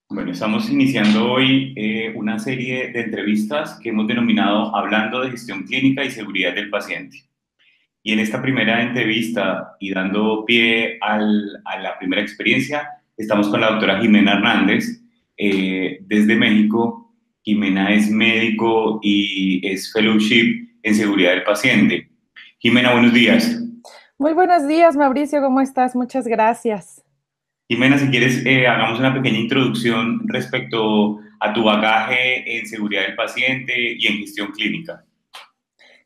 Bueno, estamos iniciando hoy una serie de entrevistas que hemos denominado Hablando de gestión clínica y seguridad del paciente. Y en esta primera entrevista y dando pie a la primera experiencia, estamos con la doctora Jimena Hernández desde México. Jimena es médico y es fellowship en seguridad del paciente. Jimena, buenos días. Muy buenos días, Mauricio, ¿cómo estás? Muchas gracias. Jimena, si quieres, hagamos una pequeña introducción respecto a tu bagaje en seguridad del paciente y en gestión clínica.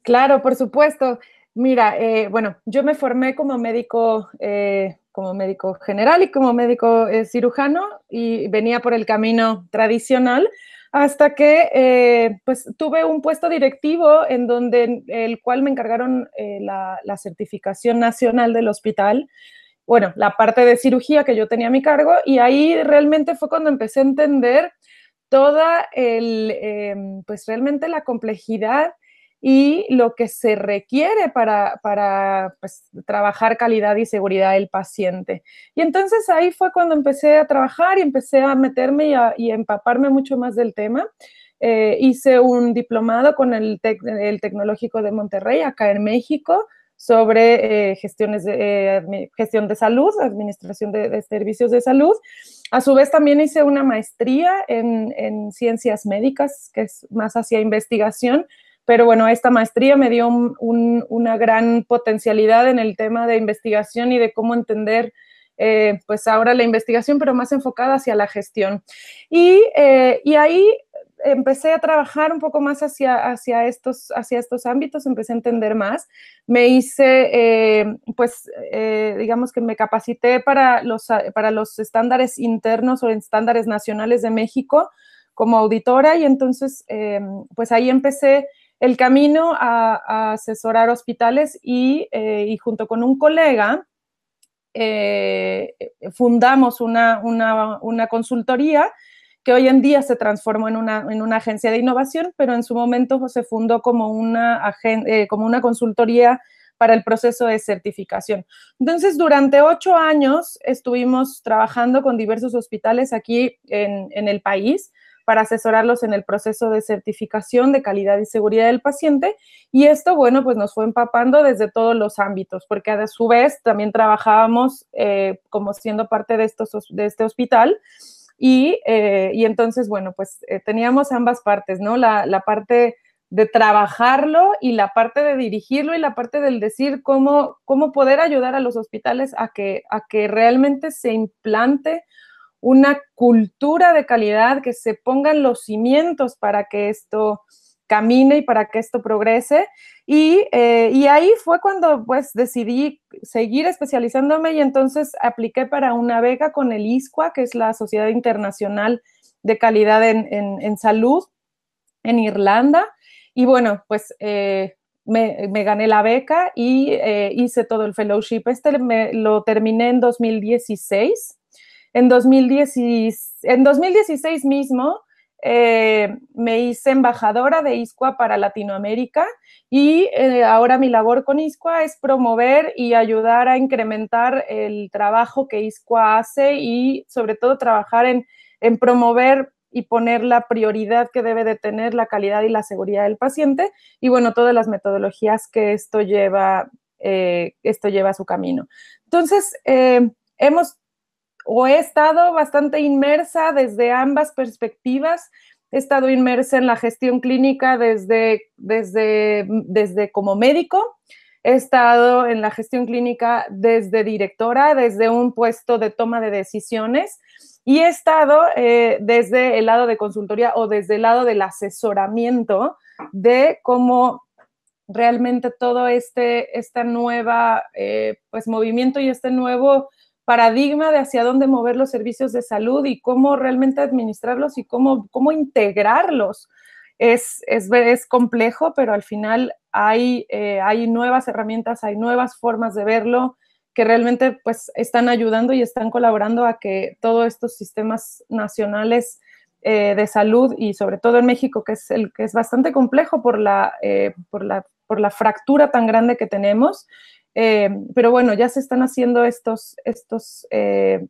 Claro, por supuesto. Mira, bueno, yo me formé como médico general y como médico cirujano y venía por el camino tradicional hasta que pues tuve un puesto directivo en donde el cual me encargaron la certificación nacional del hospital, bueno, la parte de cirugía que yo tenía a mi cargo, y ahí realmente fue cuando empecé a entender toda pues realmente la complejidad y lo que se requiere para pues, trabajar calidad y seguridad del paciente. Y entonces ahí fue cuando empecé a trabajar y empecé a meterme y a empaparme mucho más del tema. Hice un diplomado con el Tecnológico de Monterrey, acá en México, sobre gestión de salud, administración de servicios de salud. A su vez también hice una maestría en ciencias médicas, que es más hacia investigación, pero bueno, esta maestría me dio una gran potencialidad en el tema de investigación y de cómo entender pues ahora la investigación, pero más enfocada hacia la gestión. Y ahí empecé a trabajar un poco más hacia estos ámbitos, empecé a entender más. Me hice, digamos que me capacité para los estándares internos o estándares nacionales de México como auditora, y entonces pues ahí empecé el camino a asesorar hospitales y junto con un colega fundamos una consultoría que hoy en día se transformó en una agencia de innovación, pero en su momento se fundó como una consultoría para el proceso de certificación. Entonces, durante 8 años estuvimos trabajando con diversos hospitales aquí en el país para asesorarlos en el proceso de certificación de calidad y seguridad del paciente. Y esto, bueno, pues nos fue empapando desde todos los ámbitos, porque a su vez también trabajábamos como siendo parte de este hospital. Y entonces, bueno, pues teníamos ambas partes, ¿no? La parte de trabajarlo y la parte de dirigirlo y la parte del decir cómo poder ayudar a los hospitales a que realmente se implante una cultura de calidad, que se pongan los cimientos para que esto camine y para que esto progrese. Y ahí fue cuando pues decidí seguir especializándome y entonces apliqué para una beca con el ISCUA, que es la Sociedad Internacional de Calidad en Salud en Irlanda. Y bueno, pues me gané la beca y hice todo el fellowship. Lo terminé en 2016. En 2016 mismo me hice embajadora de ISCUA para Latinoamérica y ahora mi labor con ISCUA es promover y ayudar a incrementar el trabajo que ISCUA hace y sobre todo trabajar en promover y poner la prioridad que debe de tener la calidad y la seguridad del paciente y bueno, todas las metodologías que esto lleva a su camino. Entonces, he estado bastante inmersa desde ambas perspectivas. He estado inmersa en la gestión clínica desde como médico. He estado en la gestión clínica desde directora, desde un puesto de toma de decisiones. Y he estado desde el lado de consultoría o desde el lado del asesoramiento de cómo realmente todo esta nueva pues movimiento y este nuevo paradigma de hacia dónde mover los servicios de salud y cómo realmente administrarlos y cómo integrarlos. Es complejo, pero al final hay nuevas herramientas, hay nuevas formas de verlo que realmente pues están ayudando y están colaborando a que todos estos sistemas nacionales de salud y sobre todo en México, que es bastante complejo por la fractura tan grande que tenemos. Pero bueno, ya se están haciendo estos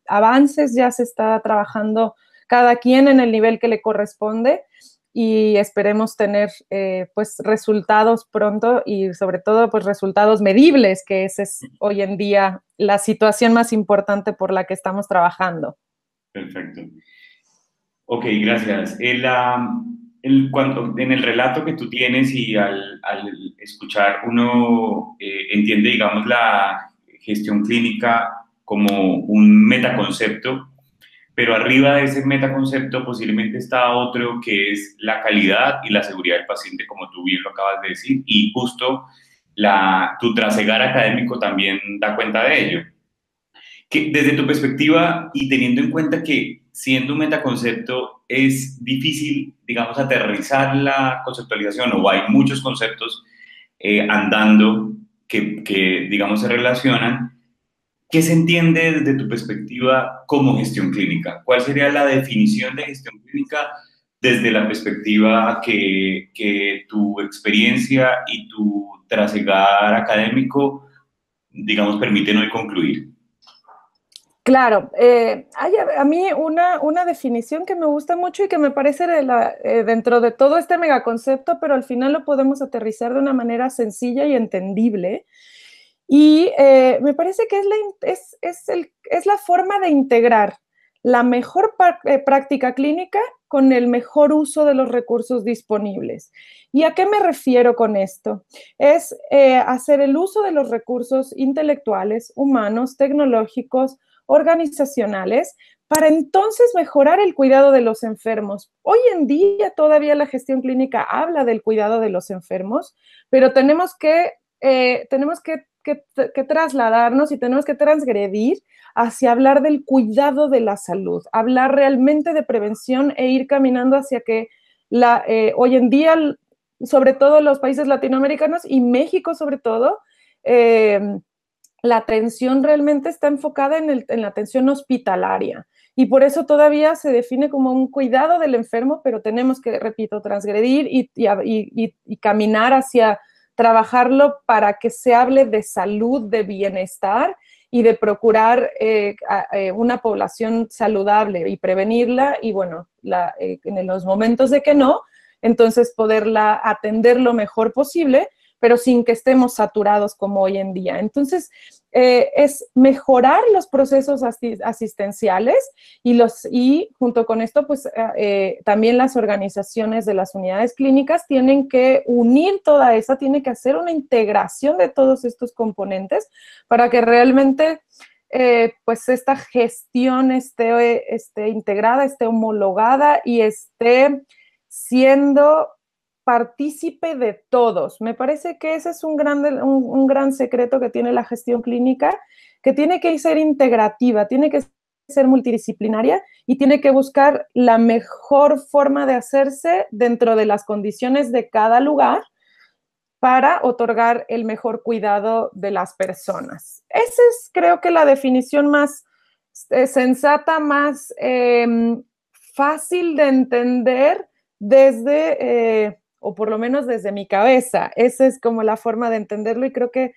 avances, ya se está trabajando cada quien en el nivel que le corresponde, y esperemos tener pues resultados pronto y sobre todo pues resultados medibles, que esa es hoy en día la situación más importante por la que estamos trabajando. Perfecto. Ok, gracias. En el relato que tú tienes y al escuchar, uno entiende, digamos, la gestión clínica como un metaconcepto, pero arriba de ese metaconcepto posiblemente está otro que es la calidad y la seguridad del paciente, como tú bien lo acabas de decir, y justo tu trasegar académico también da cuenta de ello. Que desde tu perspectiva y teniendo en cuenta que siendo un metaconcepto es difícil, digamos, aterrizar la conceptualización o hay muchos conceptos andando digamos, se relacionan, ¿qué se entiende desde tu perspectiva como gestión clínica? ¿Cuál sería la definición de gestión clínica desde la perspectiva que tu experiencia y tu trasegar académico, digamos, permiten hoy concluir? Claro, hay a mí una definición que me gusta mucho y que me parece dentro de todo este megaconcepto, pero al final lo podemos aterrizar de una manera sencilla y entendible. Y me parece que es la forma de integrar la mejor práctica clínica con el mejor uso de los recursos disponibles. ¿Y a qué me refiero con esto? Es hacer el uso de los recursos intelectuales, humanos, tecnológicos, organizacionales, para entonces mejorar el cuidado de los enfermos. Hoy en día todavía la gestión clínica habla del cuidado de los enfermos, pero tenemos que trasladarnos y tenemos que transgredir hacia hablar del cuidado de la salud, hablar realmente de prevención e ir caminando hacia que hoy en día, sobre todo los países latinoamericanos y México sobre todo, la atención realmente está enfocada en la atención hospitalaria. Y por eso todavía se define como un cuidado del enfermo, pero tenemos que, repito, transgredir y caminar hacia trabajarlo para que se hable de salud, de bienestar y de procurar una población saludable y prevenirla. Y bueno, en los momentos de que no, entonces poderla atender lo mejor posible, pero sin que estemos saturados como hoy en día. Entonces, es mejorar los procesos asistenciales y junto con esto, pues también las organizaciones de las unidades clínicas tienen que unir toda esa, tienen que hacer una integración de todos estos componentes para que realmente pues esta gestión esté integrada, esté homologada y esté siendo partícipe de todos. Me parece que ese es un gran secreto que tiene la gestión clínica, que tiene que ser integrativa, tiene que ser multidisciplinaria y tiene que buscar la mejor forma de hacerse dentro de las condiciones de cada lugar para otorgar el mejor cuidado de las personas. Esa es, creo que, la definición más sensata, más fácil de entender o por lo menos desde mi cabeza. Esa es como la forma de entenderlo y creo que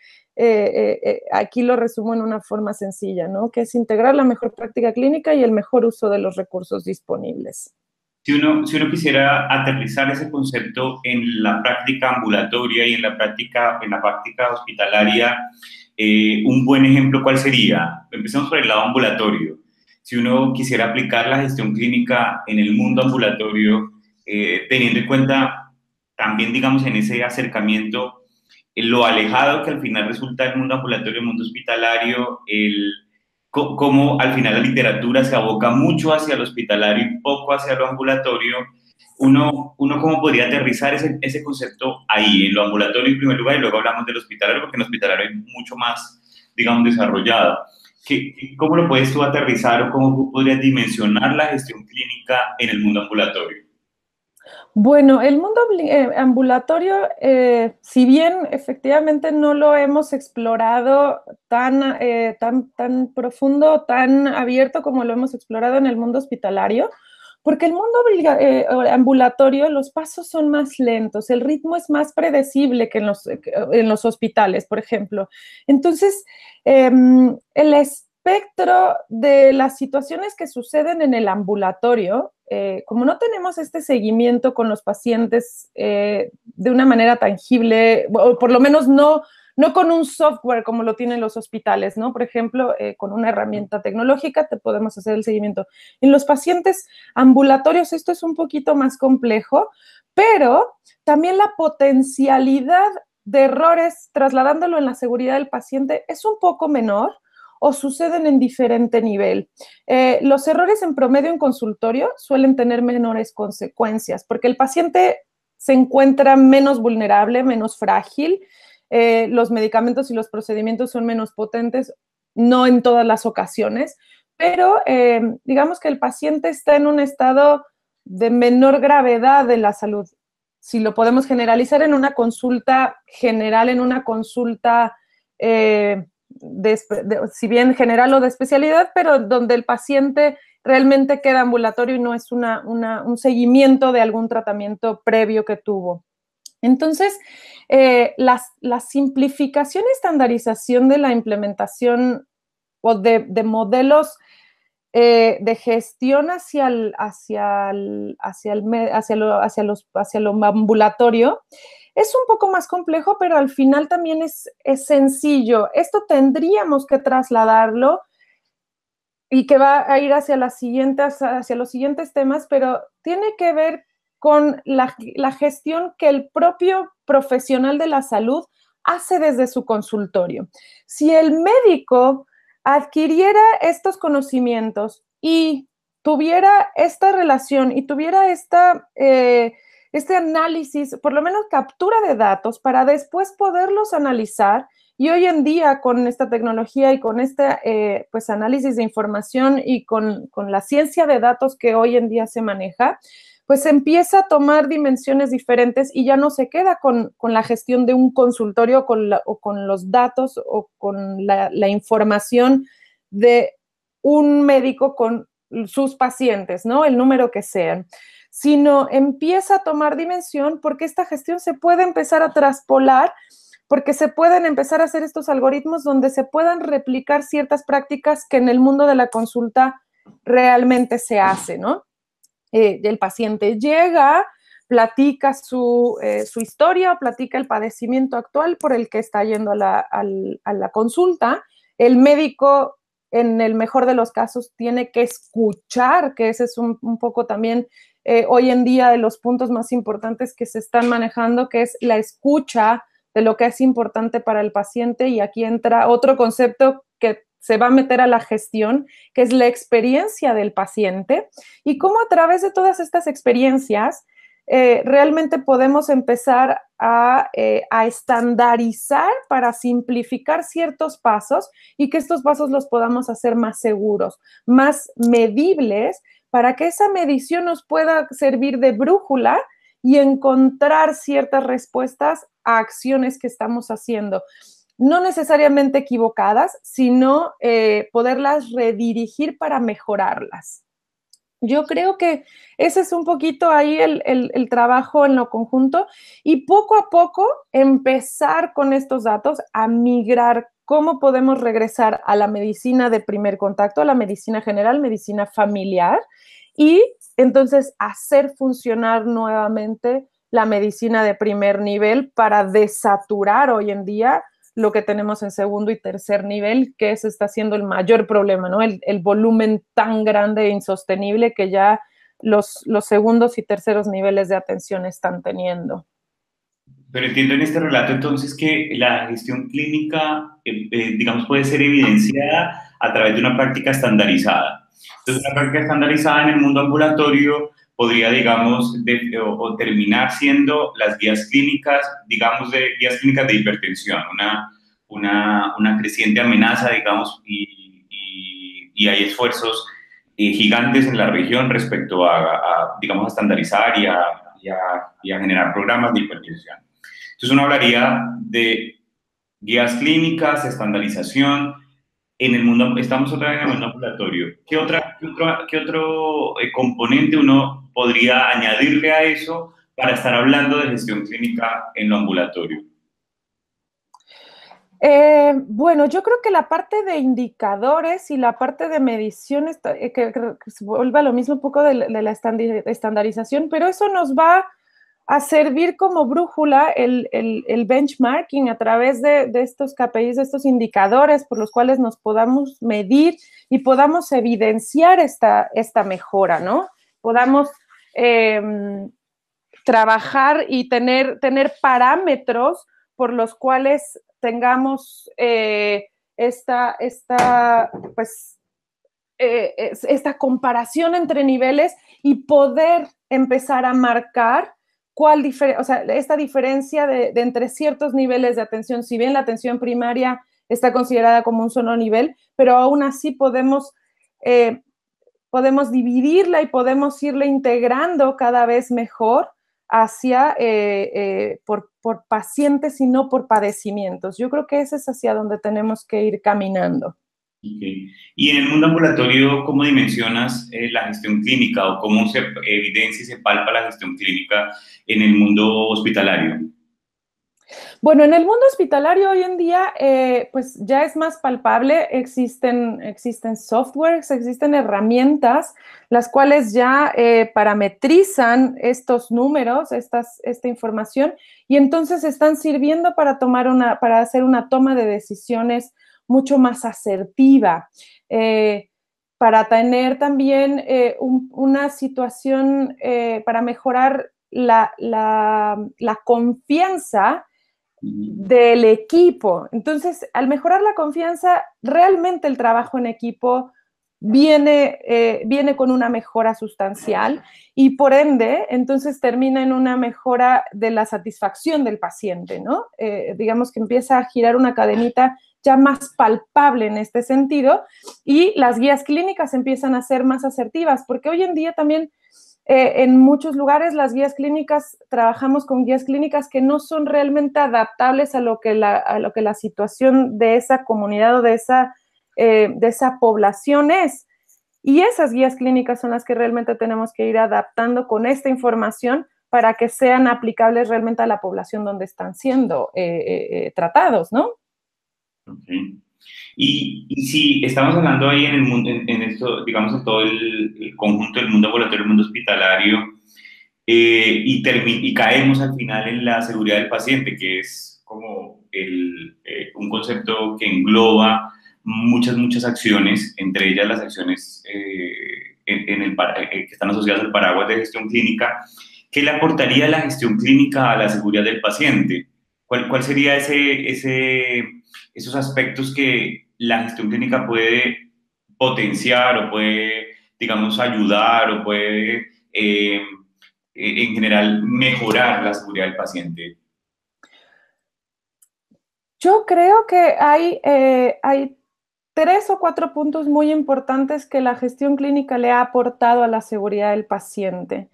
aquí lo resumo en una forma sencilla, ¿no? Que es integrar la mejor práctica clínica y el mejor uso de los recursos disponibles. Si uno quisiera aterrizar ese concepto en la práctica ambulatoria y en la práctica hospitalaria, un buen ejemplo, ¿cuál sería? Empecemos por el lado ambulatorio. Si uno quisiera aplicar la gestión clínica en el mundo ambulatorio, teniendo en cuenta también, digamos, en ese acercamiento, lo alejado que al final resulta el mundo ambulatorio, el mundo hospitalario, cómo al final la literatura se aboca mucho hacia lo hospitalario y poco hacia lo ambulatorio, uno cómo podría aterrizar ese concepto ahí, en lo ambulatorio en primer lugar, y luego hablamos del hospitalario, porque en el hospitalario hay mucho más, digamos, desarrollado. ¿Cómo lo puedes tú aterrizar o cómo podrías dimensionar la gestión clínica en el mundo ambulatorio? Bueno, el mundo ambulatorio, si bien efectivamente no lo hemos explorado tan profundo, tan abierto como lo hemos explorado en el mundo hospitalario, porque el mundo ambulatorio, los pasos son más lentos, el ritmo es más predecible que en los hospitales, por ejemplo. Entonces, espectro de las situaciones que suceden en el ambulatorio, como no tenemos este seguimiento con los pacientes de una manera tangible, o por lo menos no con un software como lo tienen los hospitales, ¿no? Por ejemplo, con una herramienta tecnológica te podemos hacer el seguimiento. En los pacientes ambulatorios esto es un poquito más complejo, pero también la potencialidad de errores trasladándolo en la seguridad del paciente es un poco menor o suceden en diferente nivel. Los errores en promedio en consultorio suelen tener menores consecuencias porque el paciente se encuentra menos vulnerable, menos frágil, los medicamentos y los procedimientos son menos potentes, no en todas las ocasiones, pero digamos que el paciente está en un estado de menor gravedad de la salud. Si lo podemos generalizar en una consulta general, en una consulta, si bien general o de especialidad, pero donde el paciente realmente queda ambulatorio y no es un seguimiento de algún tratamiento previo que tuvo. Entonces, la simplificación y estandarización de la implementación o de modelos de gestión hacia lo ambulatorio es un poco más complejo, pero al final también es sencillo. Esto tendríamos que trasladarlo y que va a ir hacia los siguientes temas, pero tiene que ver con la gestión que el propio profesional de la salud hace desde su consultorio. Si el médico adquiriera estos conocimientos y tuviera esta relación y tuviera este análisis, por lo menos captura de datos, para después poderlos analizar, y hoy en día con esta tecnología y con este pues análisis de información y con la ciencia de datos que hoy en día se maneja, pues empieza a tomar dimensiones diferentes y ya no se queda con la gestión de un consultorio o con los datos o con la información de un médico con sus pacientes, ¿no? El número que sean, sino empieza a tomar dimensión porque esta gestión se puede empezar a traspolar, porque se pueden empezar a hacer estos algoritmos donde se puedan replicar ciertas prácticas que en el mundo de la consulta realmente se hace, ¿no? El paciente llega, platica su historia, platica el padecimiento actual por el que está yendo a la consulta. El médico, en el mejor de los casos, tiene que escuchar, que ese es un poco también hoy en día de los puntos más importantes que se están manejando, que es la escucha de lo que es importante para el paciente. Y aquí entra otro concepto que se va a meter a la gestión, que es la experiencia del paciente y cómo a través de todas estas experiencias realmente podemos empezar a estandarizar para simplificar ciertos pasos y que estos pasos los podamos hacer más seguros, más medibles, para que esa medición nos pueda servir de brújula y encontrar ciertas respuestas a acciones que estamos haciendo. No necesariamente equivocadas, sino poderlas redirigir para mejorarlas. Yo creo que ese es un poquito ahí el trabajo en lo conjunto y poco a poco empezar con estos datos a migrar cómo podemos regresar a la medicina de primer contacto, a la medicina general, medicina familiar y entonces hacer funcionar nuevamente la medicina de primer nivel para desaturar hoy en día lo que tenemos en segundo y tercer nivel, que ese está siendo el mayor problema, ¿no? El volumen tan grande e insostenible que ya los segundos y terceros niveles de atención están teniendo. Pero entiendo en este relato entonces que la gestión clínica, digamos, puede ser evidenciada a través de una práctica estandarizada. Entonces, una práctica estandarizada en el mundo ambulatorio podría, digamos, o terminar siendo las guías clínicas, digamos, de guías clínicas de hipertensión, una creciente amenaza, digamos, y hay esfuerzos gigantes en la región respecto digamos, a estandarizar y a generar programas de hipertensión. Entonces uno hablaría de guías clínicas, estandarización. En el mundo, estamos otra vez en el mundo ambulatorio. ¿Qué otro componente uno podría añadirle a eso para estar hablando de gestión clínica en lo ambulatorio? Bueno, yo creo que la parte de indicadores y la parte de medición, que se vuelve a lo mismo un poco de la estandarización, pero eso nos va a servir como brújula el benchmarking a través de estos KPIs, de estos indicadores por los cuales nos podamos medir y podamos evidenciar esta mejora, ¿no? Podamos trabajar y tener parámetros por los cuales tengamos pues, esta comparación entre niveles y poder empezar a marcar o sea, esta diferencia de entre ciertos niveles de atención. Si bien la atención primaria está considerada como un solo nivel, pero aún así podemos dividirla y podemos irla integrando cada vez mejor hacia por pacientes y no por padecimientos. Yo creo que ese es hacia donde tenemos que ir caminando. Okay. Y en el mundo ambulatorio, ¿cómo dimensionas la gestión clínica o cómo se evidencia y se palpa la gestión clínica en el mundo hospitalario? Bueno, en el mundo hospitalario hoy en día, pues ya es más palpable, existen softwares, existen herramientas, las cuales ya parametrizan estos números, esta información, y entonces están sirviendo para hacer una toma de decisiones mucho más asertiva, para tener también una situación, para mejorar la confianza del equipo. Entonces, al mejorar la confianza, realmente el trabajo en equipo viene con una mejora sustancial y por ende, entonces termina en una mejora de la satisfacción del paciente, ¿no? Digamos que empieza a girar una cadenita ya más palpable en este sentido y las guías clínicas empiezan a ser más asertivas, porque hoy en día también en muchos lugares las guías clínicas, trabajamos con guías clínicas que no son realmente adaptables a lo que la situación de esa comunidad o de esa población es. Y esas guías clínicas son las que realmente tenemos que ir adaptando con esta información para que sean aplicables realmente a la población donde están siendo tratados, ¿no? Okay. Y si estamos hablando ahí en el mundo, en esto, digamos, en todo el conjunto del mundo ambulatorio, el mundo hospitalario, y caemos al final en la seguridad del paciente, que es como un concepto que engloba muchas acciones, entre ellas las acciones que están asociadas al paraguas de gestión clínica. ¿Qué le aportaría la gestión clínica a la seguridad del paciente? ¿Cuál sería esos aspectos que la gestión clínica puede potenciar o puede, digamos, ayudar o puede, en general, mejorar la seguridad del paciente? Yo creo que hay 3 o 4 puntos muy importantes que la gestión clínica le ha aportado a la seguridad del paciente.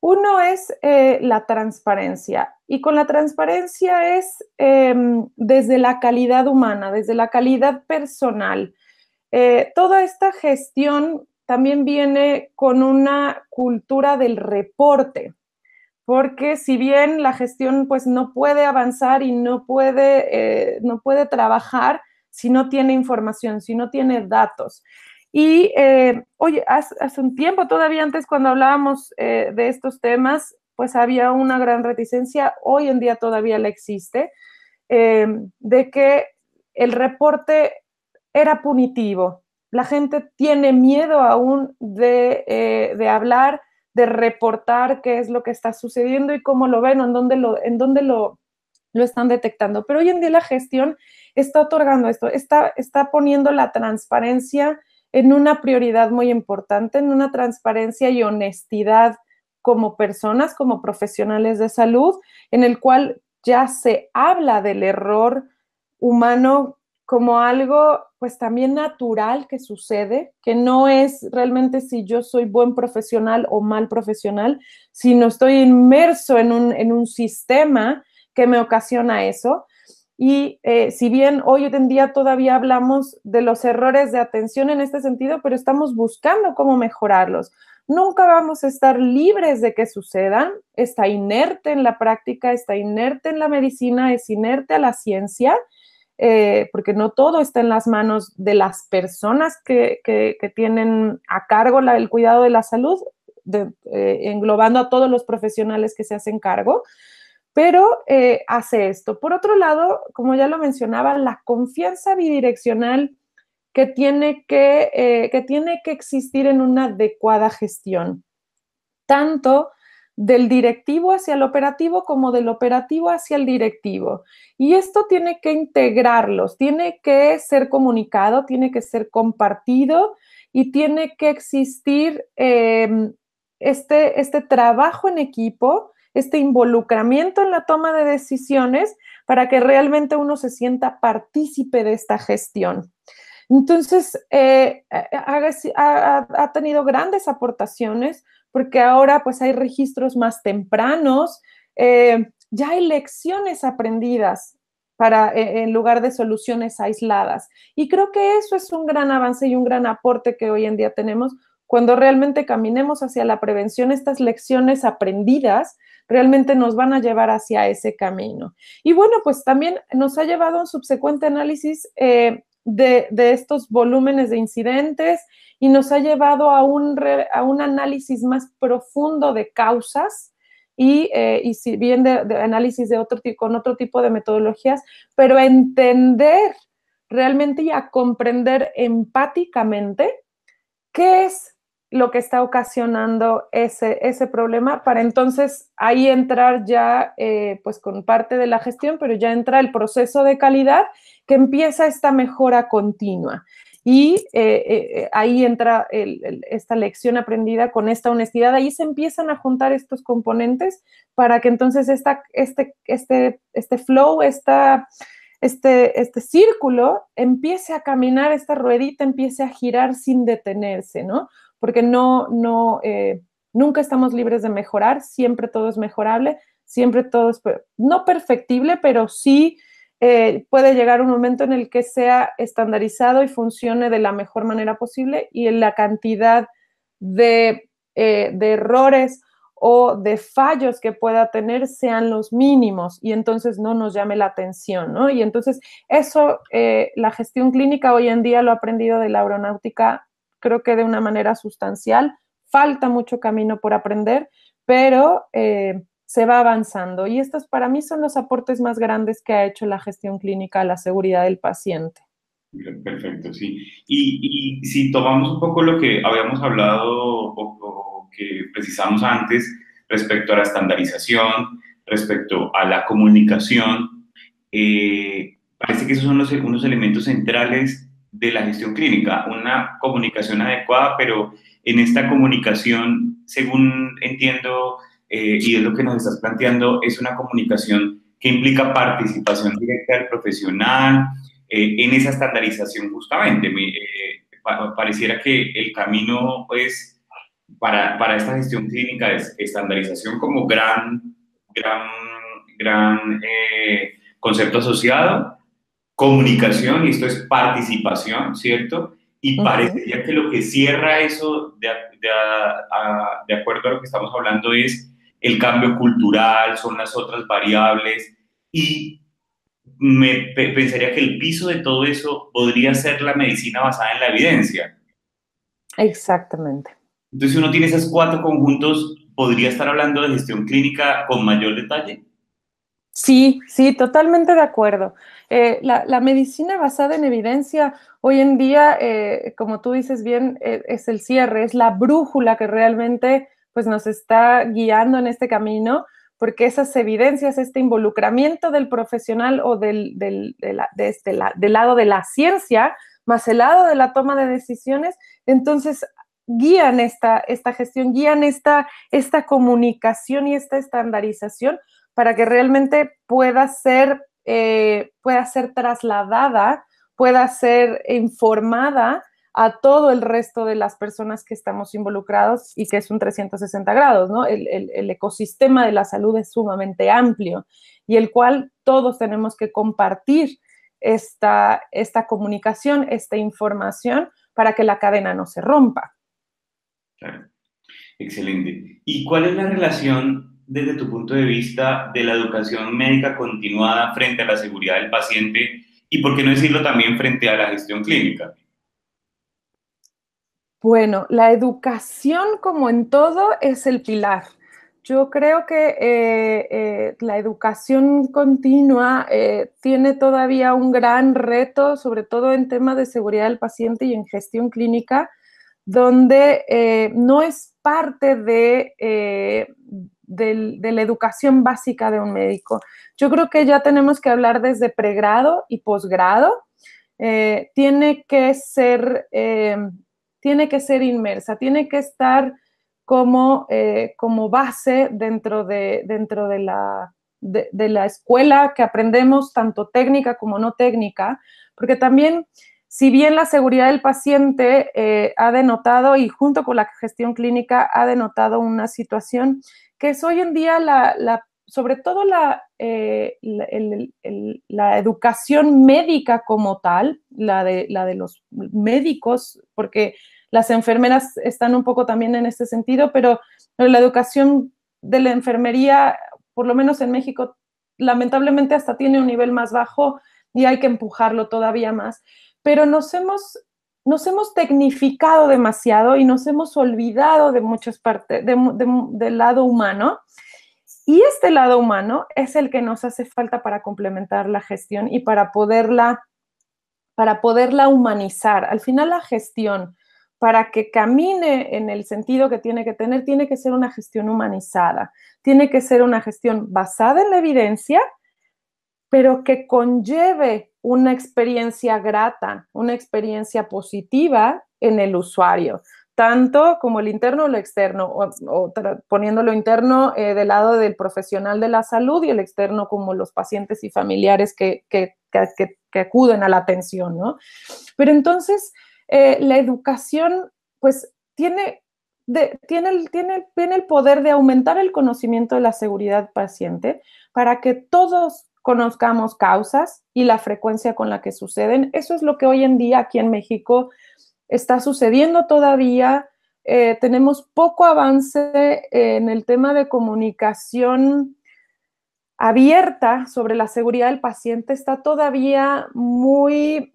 Uno es la transparencia, y con la transparencia es desde la calidad humana, desde la calidad personal. Toda esta gestión también viene con una cultura del reporte, porque si bien la gestión pues no puede avanzar y no puede trabajar si no tiene información, si no tiene datos. Y oye, hace un tiempo, todavía antes cuando hablábamos de estos temas, pues había una gran reticencia, hoy en día todavía la existe, de que el reporte era punitivo. La gente tiene miedo aún de hablar, de reportar qué es lo que está sucediendo y cómo lo ven o en dónde lo están detectando. Pero hoy en día la gestión está otorgando esto, está poniendo la transparencia en una prioridad muy importante, en una transparencia y honestidad como personas, como profesionales de salud, en el cual ya se habla del error humano como algo pues también natural que sucede, que no es realmente si yo soy buen profesional o mal profesional, sino estoy inmerso en un sistema que me ocasiona eso. Y si bien hoy en día todavía hablamos de los errores de atención en este sentido, pero estamos buscando cómo mejorarlos. Nunca vamos a estar libres de que sucedan, está inerte en la práctica, está inerte en la medicina, es inerte a la ciencia, porque no todo está en las manos de las personas que tienen a cargo el cuidado de la salud, englobando a todos los profesionales que se hacen cargo, pero hace esto. Por otro lado, como ya lo mencionaba, la confianza bidireccional que tiene que existir en una adecuada gestión, tanto del directivo hacia el operativo como del operativo hacia el directivo. Y esto tiene que integrarlos, tiene que ser comunicado, tiene que ser compartido y tiene que existir este trabajo en equipo, este involucramiento en la toma de decisiones para que realmente uno se sienta partícipe de esta gestión. Entonces, ha tenido grandes aportaciones porque ahora pues hay registros más tempranos, ya hay lecciones aprendidas en lugar de soluciones aisladas. Y creo que eso es un gran avance y un gran aporte que hoy en día tenemos cuando realmente caminemos hacia la prevención. Estas lecciones aprendidas realmente nos van a llevar hacia ese camino. Y bueno, pues también nos ha llevado a un subsecuente análisis de estos volúmenes de incidentes y nos ha llevado a un análisis más profundo de causas y si bien de análisis con otro tipo de metodologías, pero a entender realmente y a comprender empáticamente qué es lo que está ocasionando ese problema, para entonces ahí entrar ya pues con parte de la gestión, pero ya entra el proceso de calidad que empieza esta mejora continua. Y ahí entra esta lección aprendida con esta honestidad, ahí se empiezan a juntar estos componentes para que entonces este flow, este círculo empiece a caminar, esta ruedita empiece a girar sin detenerse, ¿no? Porque nunca estamos libres de mejorar, siempre todo es mejorable, siempre todo es, no perfectible, pero sí puede llegar un momento en el que sea estandarizado y funcione de la mejor manera posible y en la cantidad de errores o de fallos que pueda tener sean los mínimos y entonces no nos llame la atención, ¿no? Y entonces eso, la gestión clínica hoy en día lo ha aprendido de la aeronáutica, creo que de una manera sustancial. Falta mucho camino por aprender, pero se va avanzando. Y estos para mí son los aportes más grandes que ha hecho la gestión clínica a la seguridad del paciente. Perfecto, sí. Y si tomamos un poco lo que habíamos hablado o que precisamos antes respecto a la estandarización, respecto a la comunicación, parece que esos son unos elementos centrales de la gestión clínica, una comunicación adecuada, pero en esta comunicación, según entiendo, y es lo que nos estás planteando, es una comunicación que implica participación directa del profesional, en esa estandarización justamente. Pareciera que el camino, pues, para esta gestión clínica es estandarización como gran concepto asociado, comunicación, y esto es participación, ¿cierto? Y parecería que lo que cierra eso, de acuerdo a lo que estamos hablando, es el cambio cultural, son las otras variables, y pensaría que el piso de todo eso podría ser la medicina basada en la evidencia. Exactamente. Entonces, si uno tiene esos cuatro conjuntos, ¿podría estar hablando de gestión clínica con mayor detalle? Sí, sí, totalmente de acuerdo. La medicina basada en evidencia hoy en día, como tú dices bien, es el cierre, es la brújula que realmente pues, nos está guiando en este camino, porque esas evidencias, este involucramiento del profesional o del lado de la ciencia, más el lado de la toma de decisiones, entonces guían esta gestión, guían esta comunicación y esta estandarización para que realmente pueda ser trasladada, pueda ser informada a todo el resto de las personas que estamos involucrados y que es un 360 grados, ¿no? El ecosistema de la salud es sumamente amplio y el cual todos tenemos que compartir esta comunicación, esta información para que la cadena no se rompa. Claro. Excelente. ¿Y cuál es la relación, desde tu punto de vista, de la educación médica continuada frente a la seguridad del paciente Y por qué no decirlo también frente a la gestión clínica. Bueno, la educación, como en todo, es el pilar. Yo creo que la educación continua tiene todavía un gran reto, sobre todo en temas de seguridad del paciente y en gestión clínica, donde no es parte de la educación básica de un médico. Yo creo que ya tenemos que hablar desde pregrado y posgrado. Tiene que ser inmersa, tiene que estar como base dentro de la escuela que aprendemos, tanto técnica como no técnica, porque también, si bien la seguridad del paciente ha denotado, y junto con la gestión clínica, ha denotado una situación que es hoy en día sobre todo la educación médica como tal, la de los médicos, porque las enfermeras están un poco también en este sentido, pero la educación de la enfermería, por lo menos en México, lamentablemente hasta tiene un nivel más bajo y hay que empujarlo todavía más. Pero nos hemos tecnificado demasiado y nos hemos olvidado de muchas partes del lado humano. Y este lado humano es el que nos hace falta para complementar la gestión y para poderla humanizar. Al final, la gestión, para que camine en el sentido que tiene que tener, tiene que ser una gestión humanizada, tiene que ser una gestión basada en la evidencia, pero que conlleve una experiencia grata, una experiencia positiva en el usuario, tanto como el interno o el externo, o poniendo lo interno del lado del profesional de la salud y el externo como los pacientes y familiares que acuden a la atención, ¿no? Pero entonces, la educación, pues, tiene el poder de aumentar el conocimiento de la seguridad paciente para que todos conozcamos causas y la frecuencia con la que suceden. Eso es lo que hoy en día aquí en México está sucediendo todavía. Tenemos poco avance en el tema de comunicación abierta sobre la seguridad del paciente. Está todavía muy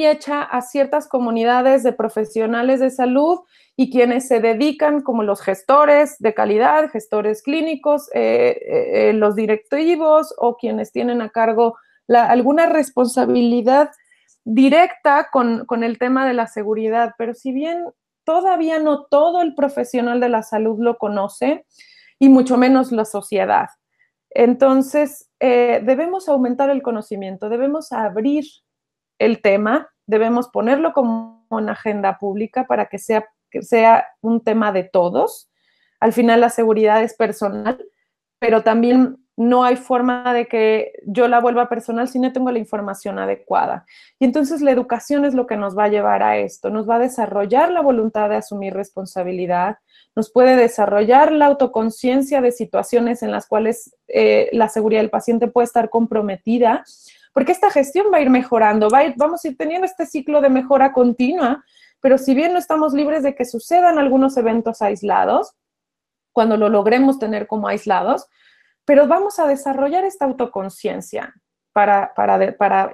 hecha a ciertas comunidades de profesionales de salud y quienes se dedican, como los gestores de calidad, gestores clínicos, los directivos o quienes tienen a cargo alguna responsabilidad directa con el tema de la seguridad. Pero si bien todavía no todo el profesional de la salud lo conoce, y mucho menos la sociedad. Entonces, debemos aumentar el conocimiento, debemos abrir el tema, debemos ponerlo como una agenda pública para que sea un tema de todos. Al final la seguridad es personal, pero también no hay forma de que yo la vuelva personal si no tengo la información adecuada. Y entonces la educación es lo que nos va a llevar a esto, nos va a desarrollar la voluntad de asumir responsabilidad, nos puede desarrollar la autoconciencia de situaciones en las cuales la seguridad del paciente puede estar comprometida, porque esta gestión va a ir mejorando, vamos a ir teniendo este ciclo de mejora continua, pero si bien no estamos libres de que sucedan algunos eventos aislados, cuando lo logremos tener como aislados, pero vamos a desarrollar esta autoconciencia para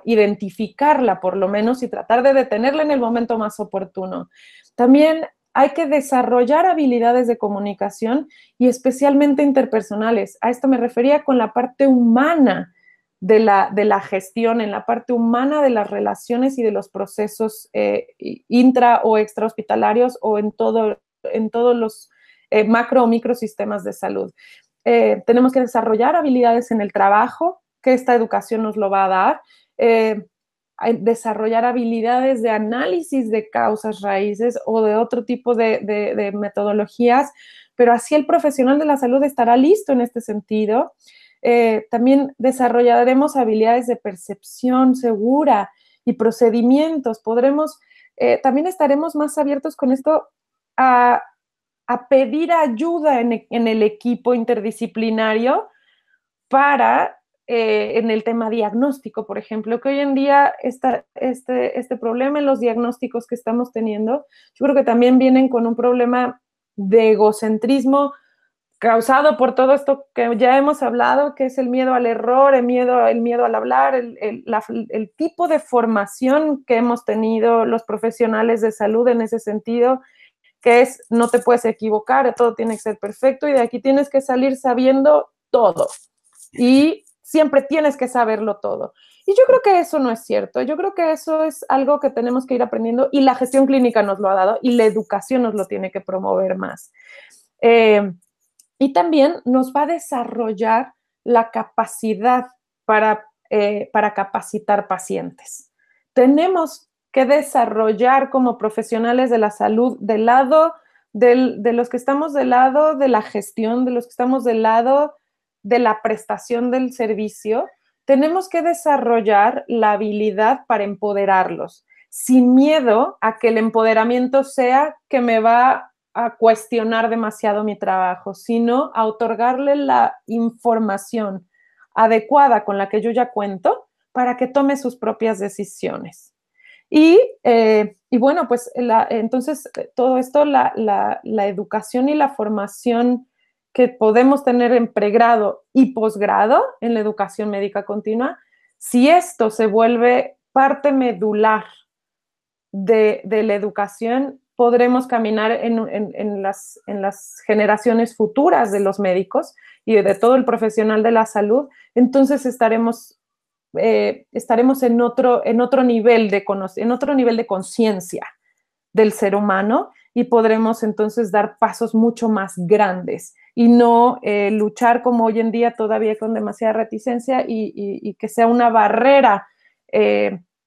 identificarla por lo menos y tratar de detenerla en el momento más oportuno. También hay que desarrollar habilidades de comunicación y especialmente interpersonales. A esto me refería con la parte humana de la gestión, en la parte humana de las relaciones y de los procesos intra o extrahospitalarios o en todos los macro o microsistemas de salud. Tenemos que desarrollar habilidades en el trabajo, que esta educación nos lo va a dar, desarrollar habilidades de análisis de causas raíces o de otro tipo de metodologías, pero así el profesional de la salud estará listo en este sentido. También desarrollaremos habilidades de percepción segura y procedimientos. También estaremos más abiertos con esto a pedir ayuda en el equipo interdisciplinario en el tema diagnóstico, por ejemplo, que hoy en día este problema en los diagnósticos que estamos teniendo, yo creo que también vienen con un problema de egocentrismo causado por todo esto que ya hemos hablado, que es el miedo al error, el miedo al hablar, el tipo de formación que hemos tenido los profesionales de salud en ese sentido, que es no te puedes equivocar, todo tiene que ser perfecto y de aquí tienes que salir sabiendo todo y siempre tienes que saberlo todo. Y yo creo que eso no es cierto, yo creo que eso es algo que tenemos que ir aprendiendo y la gestión clínica nos lo ha dado y la educación nos lo tiene que promover más. Y también nos va a desarrollar la capacidad para capacitar pacientes. Tenemos que desarrollar como profesionales de la salud del lado de los que estamos del lado de la gestión, de los que estamos del lado de la prestación del servicio, tenemos que desarrollar la habilidad para empoderarlos, sin miedo a que el empoderamiento sea que me va a cuestionar demasiado mi trabajo, sino a otorgarle la información adecuada con la que yo ya cuento para que tome sus propias decisiones. Y bueno, pues entonces todo esto, la educación y la formación que podemos tener en pregrado y posgrado en la educación médica continua, si esto se vuelve parte medular de la educación, podremos caminar en las generaciones futuras de los médicos y de todo el profesional de la salud. Entonces estaremos en otro nivel de conciencia del ser humano y podremos entonces dar pasos mucho más grandes y no luchar como hoy en día todavía con demasiada reticencia y que sea una barrera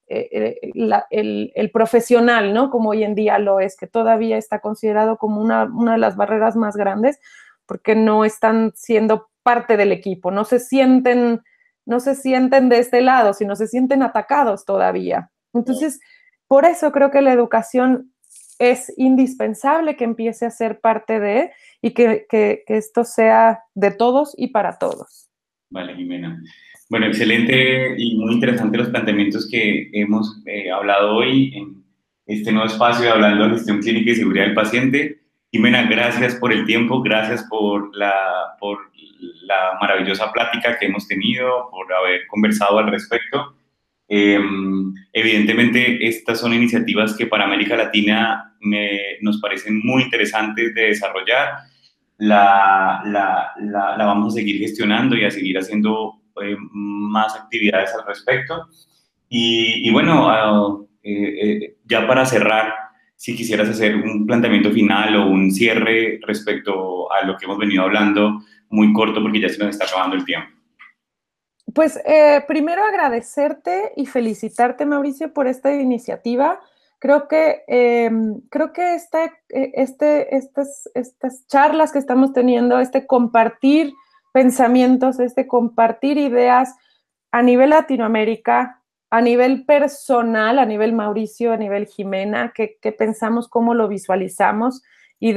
el profesional, ¿no? Como hoy en día lo es, que todavía está considerado como una de las barreras más grandes porque no están siendo parte del equipo, no se sienten de este lado, sino se sienten atacados todavía. Entonces, por eso creo que la educación es indispensable que empiece a ser parte de y que esto sea de todos y para todos. Vale, Jimena. Bueno, excelente y muy interesante los planteamientos que hemos hablado hoy en este nuevo espacio de Hablando de Gestión Clínica y Seguridad del Paciente. Jimena, gracias por el tiempo, gracias por la maravillosa plática que hemos tenido, por haber conversado al respecto. Evidentemente, estas son iniciativas que para América Latina nos parecen muy interesantes de desarrollar. La vamos a seguir gestionando y a seguir haciendo más actividades al respecto. Y bueno, ya para cerrar, si quisieras hacer un planteamiento final o un cierre respecto a lo que hemos venido hablando, muy corto porque ya se nos está acabando el tiempo. Pues primero agradecerte y felicitarte, Mauricio, por esta iniciativa. Creo que estas charlas que estamos teniendo, este compartir pensamientos, este compartir ideas a nivel Latinoamérica, a nivel personal, a nivel Mauricio, a nivel Jimena, qué pensamos, cómo lo visualizamos y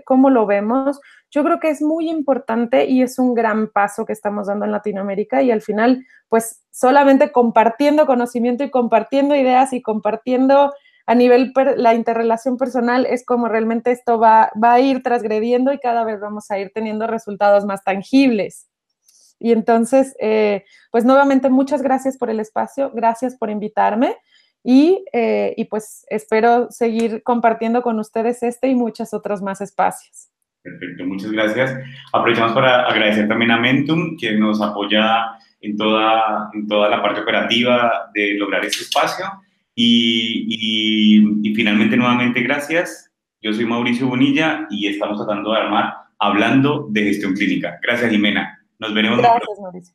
cómo lo vemos. Yo creo que es muy importante y es un gran paso que estamos dando en Latinoamérica y al final, pues solamente compartiendo conocimiento y compartiendo ideas y compartiendo a nivel la interrelación personal es como realmente esto va a ir transgrediendo y cada vez vamos a ir teniendo resultados más tangibles. Y entonces, pues nuevamente muchas gracias por el espacio, gracias por invitarme y pues espero seguir compartiendo con ustedes y muchos otros más espacios. Perfecto, muchas gracias. Aprovechamos para agradecer también a Mentum, que nos apoya en toda la parte operativa de lograr este espacio. Y finalmente, nuevamente, gracias. Yo soy Mauricio Bonilla y estamos tratando de armar Hablando de Gestión Clínica. Gracias, Jimena. Nos veremos. Gracias, Mauricio.